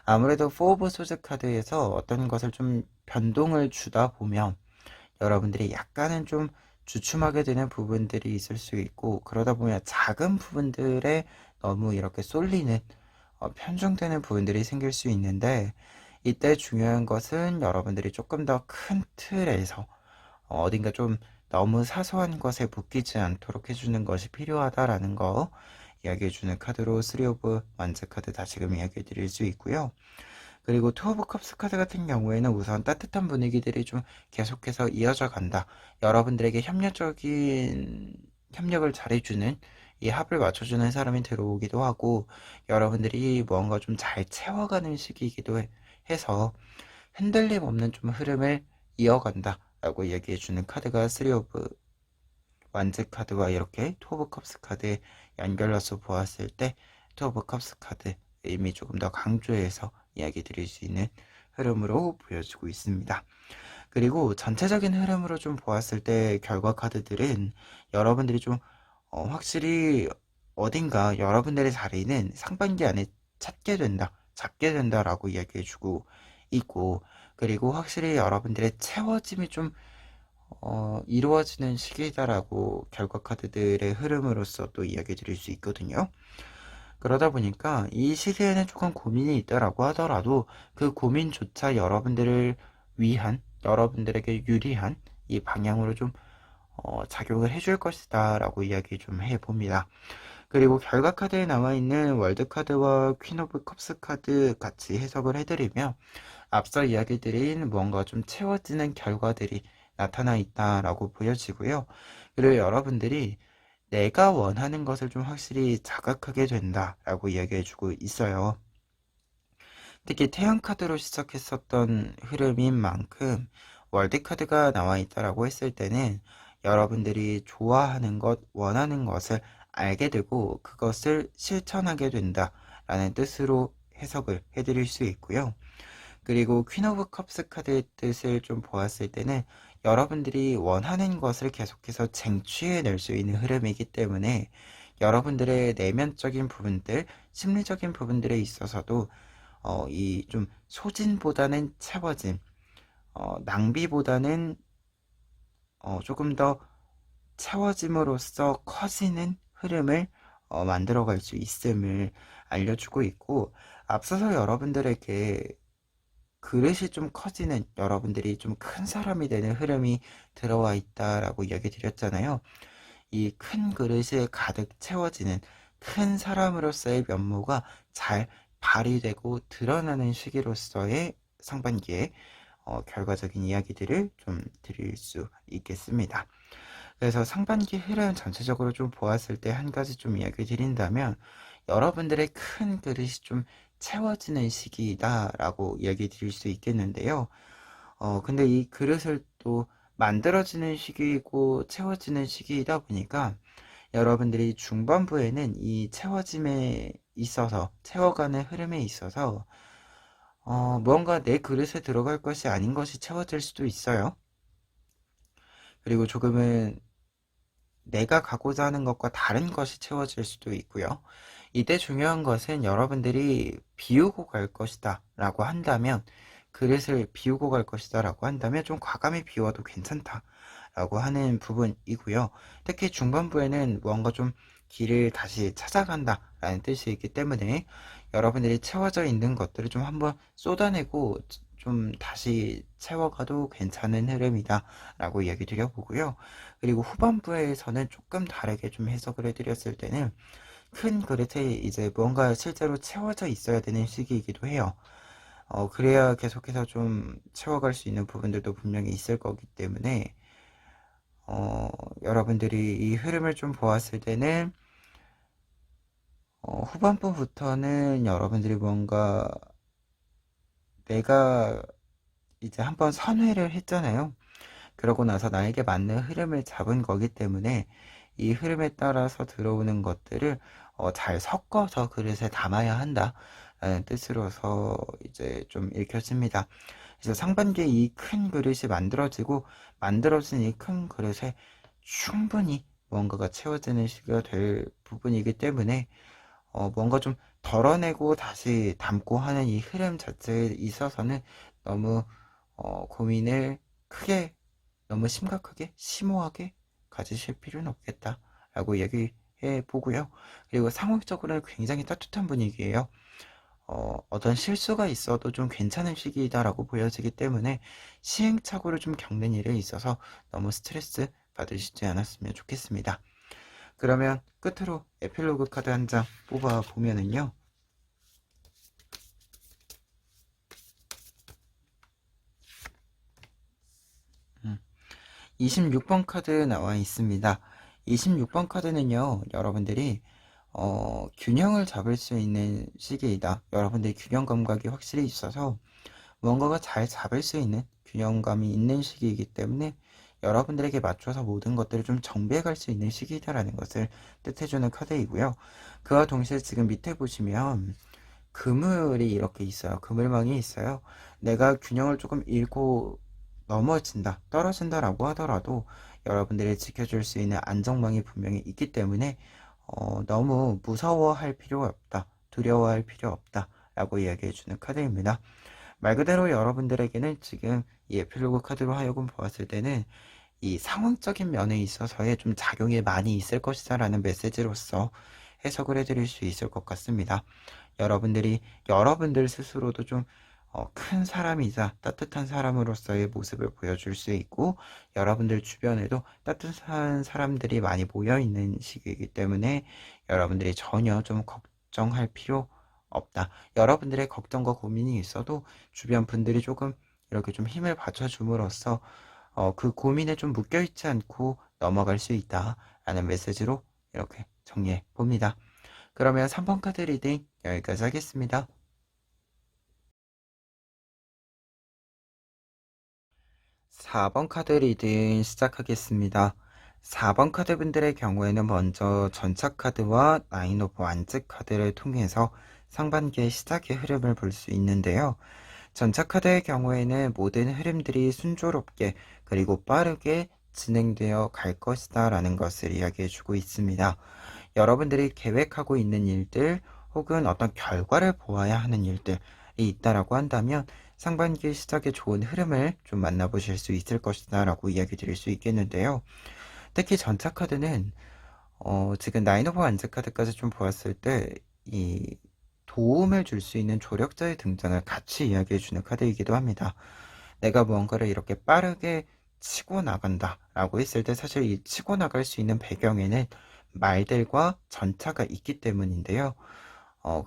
아무래도 4 오브 소즈 카드에서 어떤 것을 좀 변동을 주다 보면 여러분들이 약간은 좀 주춤하게 되는 부분들이 있을 수 있고, 그러다 보면 작은 부분들에 너무 이렇게 쏠리는 편중되는 부분들이 생길 수 있는데, 이때 중요한 것은 여러분들이 조금 더 큰 틀에서 어딘가 좀 너무 사소한 것에 묶이지 않도록 해주는 것이 필요하다라는 거 이야기해주는 카드로 3 오브 완즈 카드 다시금 이야기해 드릴 수 있고요. 그리고 2 오브 컵스 카드 같은 경우에는 우선 따뜻한 분위기들이 좀 계속해서 이어져 간다. 여러분들에게 협력을 잘해주는 이 합을 맞춰주는 사람이 들어오기도 하고 여러분들이 뭔가 좀 잘 채워가는 시기이기도 해서 흔들림 없는 좀 흐름을 이어간다 라고 얘기해주는 카드가 3 오브 완즈 카드와 이렇게 2 오브 컵스 카드에 연결해서 보았을 때 2 오브 컵스 카드 의미 조금 더 강조해서 이야기 드릴 수 있는 흐름으로 보여지고 있습니다. 그리고 전체적인 흐름으로 좀 보았을 때 결과 카드들은 여러분들이 좀 확실히 어딘가 여러분들의 자리는 상반기 안에 잡게 된다라고 이야기해주고 있고, 그리고 확실히 여러분들의 채워짐이 좀 이루어지는 시기다라고 결과 카드들의 흐름으로서 또 이야기 드릴 수 있거든요. 그러다 보니까 이 시기에는 조금 고민이 있다라고 하더라도 그 고민조차 여러분들을 위한, 여러분들에게 유리한 이 방향으로 좀 작용을 해줄 것이다 라고 이야기 좀 해봅니다. 그리고 결과 카드에 나와 있는 월드 카드와 퀸 오브 컵스 카드 같이 해석을 해드리며, 앞서 이야기 드린 뭔가 좀 채워지는 결과들이 나타나 있다라고 보여지고요. 그리고 여러분들이 내가 원하는 것을 좀 확실히 자각하게 된다라고 이야기해주고 있어요. 특히 태양 카드로 시작했었던 흐름인 만큼 월드 카드가 나와 있다라고 했을 때는 여러분들이 좋아하는 것, 원하는 것을 알게 되고 그것을 실천하게 된다라는 뜻으로 해석을 해드릴 수 있고요. 그리고 퀸 오브 컵스 카드의 뜻을 좀 보았을 때는 여러분들이 원하는 것을 계속해서 쟁취해낼 수 있는 흐름이기 때문에 여러분들의 내면적인 부분들, 심리적인 부분들에 있어서도 이 좀 소진보다는 채워짐, 낭비보다는 조금 더 채워짐으로써 커지는 흐름을 만들어갈 수 있음을 알려주고 있고, 앞서서 여러분들에게 그릇이 좀 커지는, 여러분들이 좀 큰 사람이 되는 흐름이 들어와 있다라고 이야기 드렸잖아요. 이 큰 그릇이 가득 채워지는 큰 사람으로서의 면모가 잘 발휘되고 드러나는 시기로서의 상반기에 결과적인 이야기들을 좀 드릴 수 있겠습니다. 그래서 상반기 흐름 전체적으로 좀 보았을 때 한 가지 좀 이야기 드린다면, 여러분들의 큰 그릇이 좀 채워지는 시기다라고 이야기 드릴 수 있겠는데요. 근데 이 그릇을 또 만들어지는 시기이고 채워지는 시기이다 보니까 여러분들이 중반부에는 이 채워짐에 있어서, 채워가는 흐름에 있어서 무언가 내 그릇에 들어갈 것이 아닌 것이 채워질 수도 있어요. 그리고 조금은 내가 가고자 하는 것과 다른 것이 채워질 수도 있고요. 이때 중요한 것은 여러분들이 비우고 갈 것이다 라고 한다면, 그릇을 비우고 갈 것이다 라고 한다면 좀 과감히 비워도 괜찮다 라고 하는 부분이고요. 특히 중반부에는 무언가 좀 길을 다시 찾아간다 라는 뜻이 있기 때문에 여러분들이 채워져 있는 것들을 좀 한번 쏟아내고 좀 다시 채워가도 괜찮은 흐름이다 라고 이야기 드려보고요. 그리고 후반부에서는 조금 다르게 좀 해석을 해드렸을 때는 큰 그릇에 이제 뭔가 실제로 채워져 있어야 되는 시기이기도 해요. 그래야 계속해서 좀 채워갈 수 있는 부분들도 분명히 있을 거기 때문에 여러분들이 이 흐름을 좀 보았을 때는 후반부부터는 여러분들이 뭔가 내가 이제 한번 선회를 했잖아요. 그러고 나서 나에게 맞는 흐름을 잡은 거기 때문에 이 흐름에 따라서 들어오는 것들을 잘 섞어서 그릇에 담아야 한다 라는 뜻으로서 이제 좀 읽혀집니다. 그래서 상반기에 이 큰 그릇이 만들어진 이 큰 그릇에 충분히 뭔가가 채워지는 시기가 될 부분이기 때문에 뭔가 좀 덜어내고 다시 담고 하는 이 흐름 자체에 있어서는 너무 고민을 크게, 너무 심각하게, 심오하게 가지실 필요는 없겠다 라고 얘기해 보고요. 그리고 상호적으로는 굉장히 따뜻한 분위기예요. 어떤 실수가 있어도 좀 괜찮은 시기이다라고 보여지기 때문에 시행착오를 좀 겪는 일에 있어서 너무 스트레스 받으시지 않았으면 좋겠습니다. 그러면 끝으로 에필로그 카드 한 장 뽑아 보면은요, 26번 카드 나와 있습니다. 26번 카드는요, 여러분들이 균형을 잡을 수 있는 시기이다. 여러분들이 균형 감각이 확실히 있어서 무언가가 잘 잡을 수 있는 균형감이 있는 시기이기 때문에 여러분들에게 맞춰서 모든 것들을 좀 정비해 갈 수 있는 시기다라는 것을 뜻해주는 카드이고요. 그와 동시에 지금 밑에 보시면 그물이 이렇게 있어요. 그물망이 있어요. 내가 균형을 조금 잃고 넘어진다, 떨어진다라고 하더라도 여러분들이 지켜줄 수 있는 안정망이 분명히 있기 때문에 너무 무서워할 필요 없다. 두려워할 필요 없다. 라고 이야기해주는 카드입니다. 말 그대로 여러분들에게는 지금 이 에필로그 카드로 하여금 보았을 때는 이 상황적인 면에 있어서의 좀 작용이 많이 있을 것이다 라는 메시지로서 해석을 해드릴 수 있을 것 같습니다. 여러분들 스스로도 좀 큰 사람이자 따뜻한 사람으로서의 모습을 보여줄 수 있고, 여러분들 주변에도 따뜻한 사람들이 많이 모여 있는 시기이기 때문에 여러분들이 전혀 좀 걱정할 필요 없다. 여러분들의 걱정과 고민이 있어도 주변 분들이 조금 이렇게 좀 힘을 받쳐줌으로써 그 고민에 좀 묶여있지 않고 넘어갈 수 있다 라는 메시지로 이렇게 정리해 봅니다. 그러면 3번 카드 리딩 여기까지 하겠습니다. 4번 카드 리딩 시작하겠습니다. 4번 카드 분들의 경우에는 먼저 전차 카드와 나인 오브 완즈 카드를 통해서 상반기의 시작의 흐름을 볼 수 있는데요. 전차 카드의 경우에는 모든 흐름들이 순조롭게 그리고 빠르게 진행되어 갈 것이다 라는 것을 이야기해 주고 있습니다. 여러분들이 계획하고 있는 일들 혹은 어떤 결과를 보아야 하는 일들이 있다라고 한다면 상반기 시작에 좋은 흐름을 좀 만나보실 수 있을 것이다 라고 이야기 드릴 수 있겠는데요. 특히 전차 카드는 지금 나인 오브 완즈 카드까지 좀 보았을 때 이 도움을 줄 수 있는 조력자의 등장을 같이 이야기해주는 카드이기도 합니다. 내가 무언가를 이렇게 빠르게 치고 나간다 라고 했을 때 사실 이 치고 나갈 수 있는 배경에는 말들과 전차가 있기 때문인데요.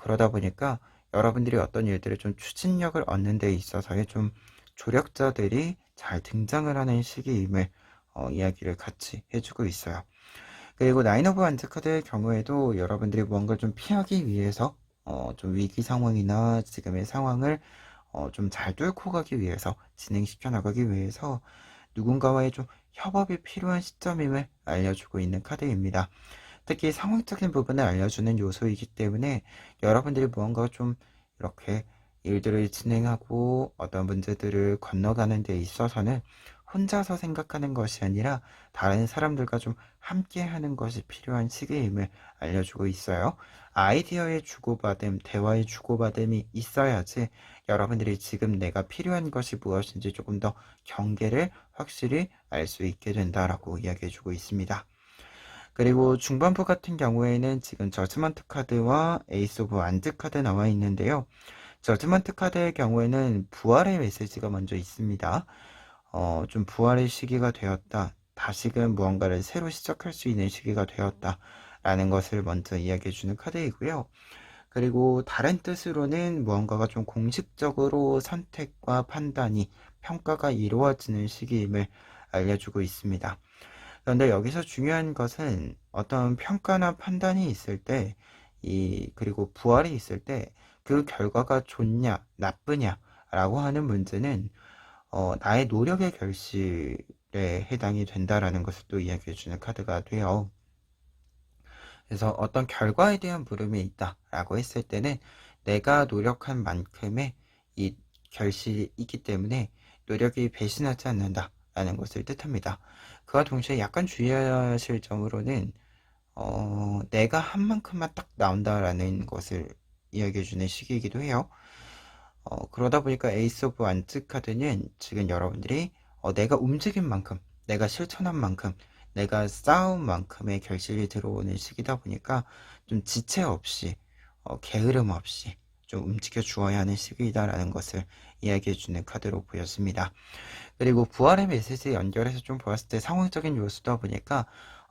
그러다 보니까 여러분들이 어떤 일들을 좀 추진력을 얻는 데 있어서의 좀 조력자들이 잘 등장을 하는 시기임을 이야기를 같이 해주고 있어요. 그리고 나인 오브 완즈 카드의 경우에도 여러분들이 무언가를 좀 피하기 위해서 좀 위기 상황이나 지금의 상황을 좀 잘 뚫고 가기 위해서 진행시켜 나가기 위해서 누군가와의 좀 협업이 필요한 시점임을 알려주고 있는 카드입니다. 특히 상황적인 부분을 알려주는 요소이기 때문에 여러분들이 무언가 좀 이렇게 일들을 진행하고 어떤 문제들을 건너가는 데 있어서는 혼자서 생각하는 것이 아니라 다른 사람들과 좀 함께 하는 것이 필요한 시기임을 알려주고 있어요. 아이디어의 주고받음, 대화의 주고받음이 있어야지 여러분들이 지금 내가 필요한 것이 무엇인지 조금 더 경계를 확실히 알 수 있게 된다라고 이야기해주고 있습니다. 그리고 중반부 같은 경우에는 지금 저지먼트 카드와 에이스 오브 완즈 카드 나와 있는데요. 저지먼트 카드의 경우에는 부활의 메시지가 먼저 있습니다. 좀 부활의 시기가 되었다. 다시금 무언가를 새로 시작할 수 있는 시기가 되었다. 라는 것을 먼저 이야기해주는 카드이고요. 그리고 다른 뜻으로는 무언가가 좀 공식적으로 선택과 판단이, 평가가 이루어지는 시기임을 알려주고 있습니다. 그런데 여기서 중요한 것은 어떤 평가나 판단이 있을 때, 그리고 부활이 있을 때 그 결과가 좋냐, 나쁘냐, 라고 하는 문제는 나의 노력의 결실에 해당이 된다라는 것을 또 이야기해주는 카드가 돼요. 그래서 어떤 결과에 대한 물음이 있다라고 했을 때는 내가 노력한 만큼의 이 결실이 있기 때문에 노력이 배신하지 않는다라는 것을 뜻합니다. 그와 동시에 약간 주의하실 점으로는 내가 한 만큼만 딱 나온다라는 것을 이야기해주는 시기이기도 해요. 그러다 보니까 에이스 오브 완즈 카드는 지금 여러분들이 내가 움직인 만큼, 내가 실천한 만큼, 내가 쌓은 만큼의 결실이 들어오는 시기다 보니까 좀 지체 없이, 게으름 없이 좀 움직여 주어야 하는 시기이다라는 것을 이야기해 주는 카드로 보였습니다. 그리고 부활의 메시지 연결해서 좀 보았을 때 상황적인 요소다 보니까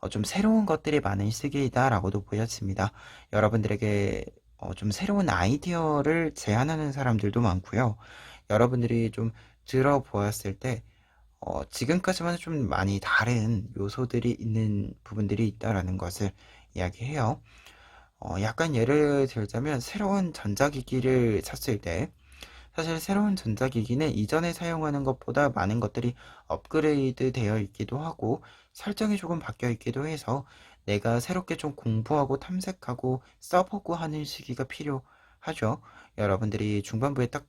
좀 새로운 것들이 많은 시기이다라고도 보여집니다. 여러분들에게 좀 새로운 아이디어를 제안하는 사람들도 많고요. 여러분들이 좀 들어보았을 때 지금까지만은 좀 많이 다른 요소들이 있는 부분들이 있다라는 것을 이야기해요. 약간 예를 들자면 새로운 전자기기를 샀을 때 사실 새로운 전자기기는 이전에 사용하는 것보다 많은 것들이 업그레이드 되어 있기도 하고 설정이 조금 바뀌어 있기도 해서 내가 새롭게 좀 공부하고 탐색하고 써보고 하는 시기가 필요하죠. 여러분들이 중반부에 딱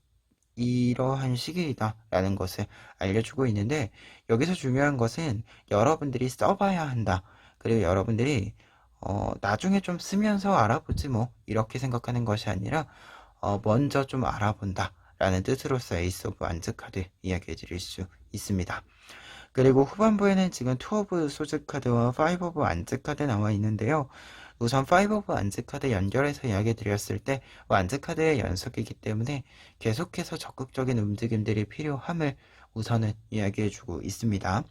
이러한 시기이다라는 것을 알려주고 있는데, 여기서 중요한 것은 여러분들이 써봐야 한다. 그리고 여러분들이 나중에 좀 쓰면서 알아보지 뭐 이렇게 생각하는 것이 아니라 먼저 좀 알아본다 라는 뜻으로서 에이스 오브 완즈 카드 이야기해 드릴 수 있습니다. 그리고 후반부에는 지금 투 오브 소즈 카드와 파이브 오브 완즈 카드 나와 있는데요. 우선 파이브 오브 완즈 카드 연결해서 이야기 드렸을 때 완즈 카드의 연속이기 때문에 계속해서 적극적인 움직임들이 필요함을 우선은 이야기해 주고 있습니다.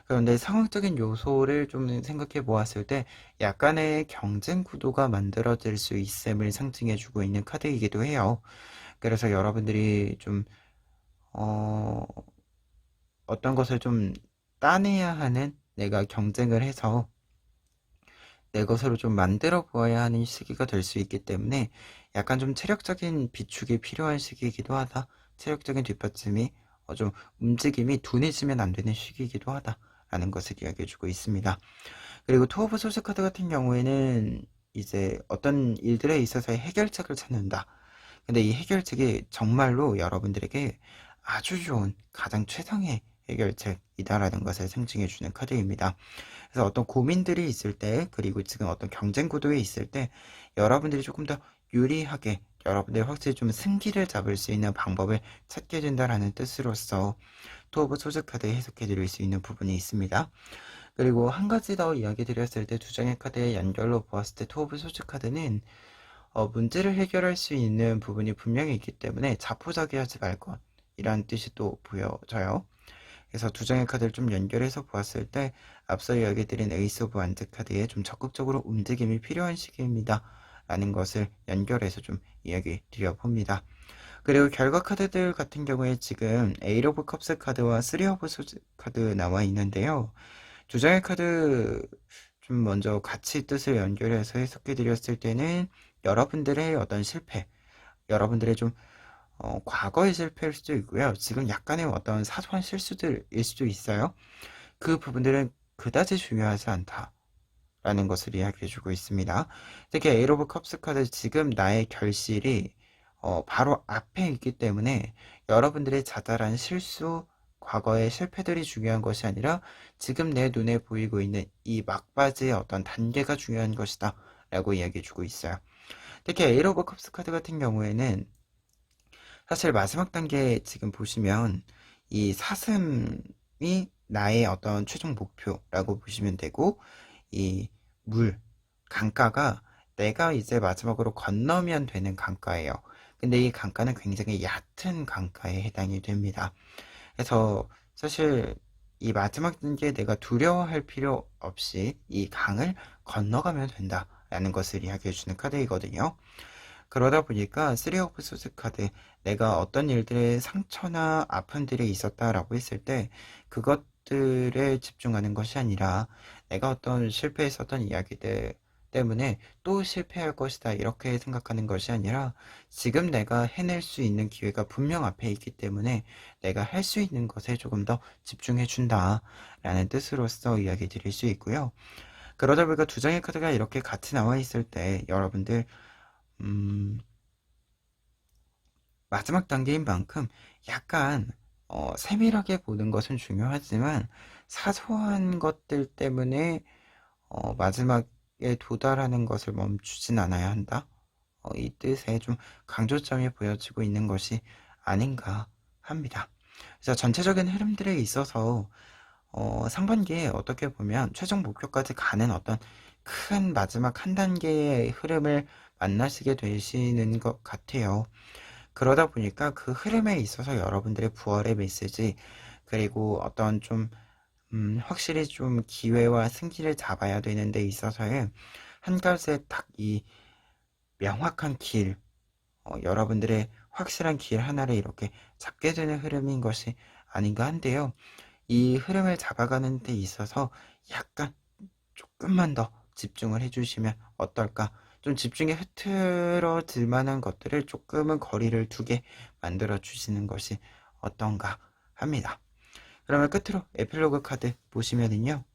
그런데 상황적인 요소를 좀 생각해 보았을 때 약간의 경쟁 구도가 만들어질 수 있음을 상징해 주고 있는 카드이기도 해요. 그래서 여러분들이 좀 어, 어떤 것을 좀 따내야 하는, 내가 경쟁을 해서 내 것으로 좀 만들어 보아야 하는 시기가 될 수 있기 때문에 약간 좀 체력적인 비축이 필요한 시기이기도 하다. 체력적인 뒷받침이 좀 움직임이 둔해지면 안 되는 시기이기도 하다라는 것을 이야기해주고 있습니다. 그리고 투 오브 소스 카드 같은 경우에는 이제 어떤 일들에 있어서의 해결책을 찾는다. 근데 이 해결책이 정말로 여러분들에게 아주 좋은 가장 최상의 해결책이다라는 것을 상징해주는 카드입니다. 그래서 어떤 고민들이 있을 때, 그리고 지금 어떤 경쟁 구도에 있을 때 여러분들이 조금 더 유리하게, 여러분들이 확실히 좀 승기를 잡을 수 있는 방법을 찾게 된다라는 뜻으로서 투 오브 소즈 카드 해석해 드릴 수 있는 부분이 있습니다. 그리고 한 가지 더 이야기 드렸을 때 두 장의 카드의 연결로 보았을 때 투 오브 소즈 카드는 문제를 해결할 수 있는 부분이 분명히 있기 때문에 자포자기하지 말 것, 이란 뜻이 또 보여져요. 그래서 두 장의 카드를 좀 연결해서 보았을 때 앞서 이야기드린 에이스 오브 완즈 카드에 좀 적극적으로 움직임이 필요한 시기입니다 라는 것을 연결해서 좀 이야기 드려봅니다. 그리고 결과 카드들 같은 경우에 지금 에잇 오브 컵스 카드와 쓰리 오브 소즈 카드 나와 있는데요. 두 장의 카드 좀 먼저 같이 뜻을 연결해서 해석해 드렸을 때는 여러분들의 어떤 실패, 여러분들의 좀 과거의 실패일 수도 있고요. 지금 약간의 어떤 사소한 실수들일 수도 있어요. 그 부분들은 그다지 중요하지 않다라는 것을 이야기해주고 있습니다. 특히 에잇 오브 컵스 카드 지금 나의 결실이 바로 앞에 있기 때문에 여러분들의 자잘한 실수, 과거의 실패들이 중요한 것이 아니라 지금 내 눈에 보이고 있는 이 막바지의 어떤 단계가 중요한 것이다 라고 이야기해주고 있어요. 특히 에잇 오브 컵스 카드 같은 경우에는 사실 마지막 단계 지금 보시면 이 사슴이 나의 어떤 최종 목표라고 보시면 되고, 이 물, 강가가 내가 이제 마지막으로 건너면 되는 강가예요. 근데 이 강가는 굉장히 얕은 강가에 해당이 됩니다. 그래서 사실 이 마지막 단계에 내가 두려워할 필요 없이 이 강을 건너가면 된다라는 것을 이야기해주는 카드이거든요. 그러다 보니까 쓰리 오브 소스 카드, 내가 어떤 일들의 상처나 아픔들이 있었다라고 했을 때 그것들에 집중하는 것이 아니라 내가 어떤 실패했었던 이야기들 때문에 또 실패할 것이다 이렇게 생각하는 것이 아니라 지금 내가 해낼 수 있는 기회가 분명 앞에 있기 때문에 내가 할 수 있는 것에 조금 더 집중해 준다 라는 뜻으로서 이야기 드릴 수 있고요. 그러다 보니까 두 장의 카드가 이렇게 같이 나와 있을 때 여러분들 음, 마지막 단계인 만큼 약간 세밀하게 보는 것은 중요하지만 사소한 것들 때문에 마지막에 도달하는 것을 멈추진 않아야 한다. 이 뜻에 좀 강조점이 보여지고 있는 것이 아닌가 합니다. 그래서 전체적인 흐름들에 있어서 상반기에 어떻게 보면 최종 목표까지 가는 어떤 큰 마지막 한 단계의 흐름을 만나시게 되시는 것 같아요. 그러다 보니까 그 흐름에 있어서 여러분들의 부활의 메시지, 그리고 어떤 좀 확실히 좀 기회와 승기를 잡아야 되는 데 있어서의 한 가지의 딱 이 명확한 길, 여러분들의 확실한 길 하나를 이렇게 잡게 되는 흐름인 것이 아닌가 한데요. 이 흐름을 잡아가는 데 있어서 약간 조금만 더 집중을 해주시면 어떨까? 좀 집중이 흐트러질 만한 것들을 조금은 거리를 두게 만들어 주시는 것이 어떤가 합니다. 그러면 끝으로 에필로그 카드 보시면은요.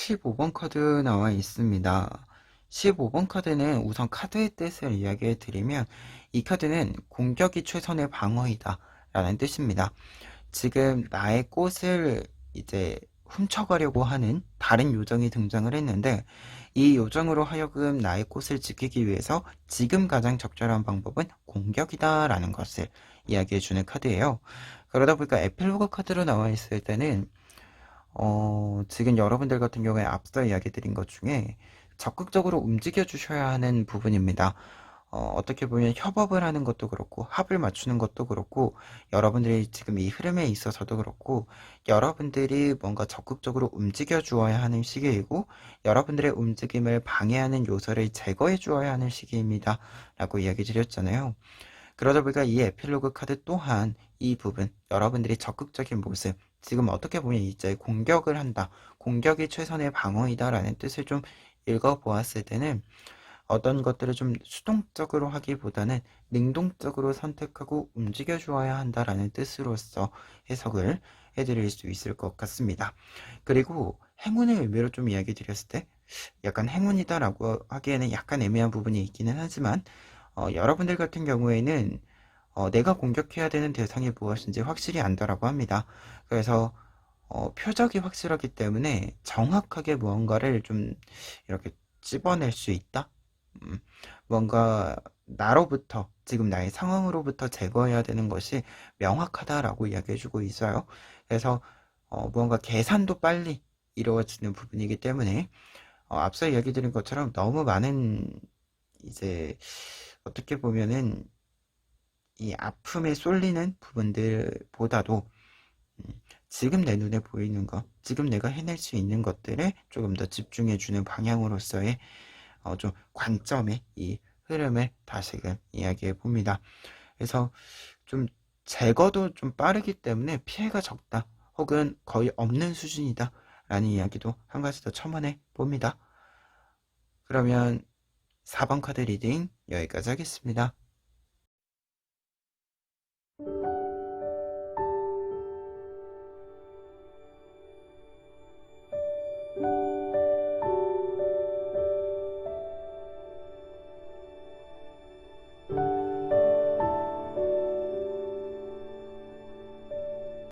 15번 카드 나와 있습니다. 15번 카드는 우선 카드의 뜻을 이야기해 드리면 이 카드는 공격이 최선의 방어이다 라는 뜻입니다. 지금 나의 꽃을 이제 훔쳐가려고 하는 다른 요정이 등장을 했는데 이 요정으로 하여금 나의 꽃을 지키기 위해서 지금 가장 적절한 방법은 공격이다 라는 것을 이야기해 주는 카드예요. 그러다 보니까 에필로그 카드로 나와 있을 때는 지금 여러분들 같은 경우에 앞서 이야기 드린 것 중에 적극적으로 움직여 주셔야 하는 부분입니다. 어떻게 보면 협업을 하는 것도 그렇고 합을 맞추는 것도 그렇고 여러분들이 지금 이 흐름에 있어서도 그렇고 여러분들이 뭔가 적극적으로 움직여 주어야 하는 시기이고 여러분들의 움직임을 방해하는 요소를 제거해 주어야 하는 시기입니다. 라고 이야기 드렸잖아요. 그러다 보니까 이 에필로그 카드 또한 이 부분, 여러분들이 적극적인 모습, 지금 어떻게 보면 이제 공격을 한다, 공격이 최선의 방어이다라는 뜻을 좀 읽어보았을 때는 어떤 것들을 좀 수동적으로 하기보다는 능동적으로 선택하고 움직여 주어야 한다라는 뜻으로서 해석을 해드릴 수 있을 것 같습니다. 그리고 행운의 의미로 좀 이야기 드렸을 때 약간 행운이다라고 하기에는 약간 애매한 부분이 있기는 하지만 여러분들 같은 경우에는 내가 공격해야 되는 대상이 무엇인지 확실히 안다라고 합니다. 그래서 표적이 확실하기 때문에 정확하게 무언가를 좀 이렇게 찝어낼 수 있다? 뭔가 나로부터 지금 나의 상황으로부터 제거해야 되는 것이 명확하다라고 이야기해주고 있어요. 그래서 무언가 계산도 빨리 이루어지는 부분이기 때문에 앞서 이야기 드린 것처럼 너무 많은 이제 어떻게 보면은 이 아픔에 쏠리는 부분들보다도 지금 내 눈에 보이는 것, 지금 내가 해낼 수 있는 것들에 조금 더 집중해주는 방향으로서의 좀 관점의 이 흐름을 다시금 이야기해 봅니다. 그래서 좀 제거도 좀 빠르기 때문에 피해가 적다 혹은 거의 없는 수준이다 라는 이야기도 한 가지 더 첨언해 봅니다. 그러면 4번 카드 리딩 여기까지 하겠습니다.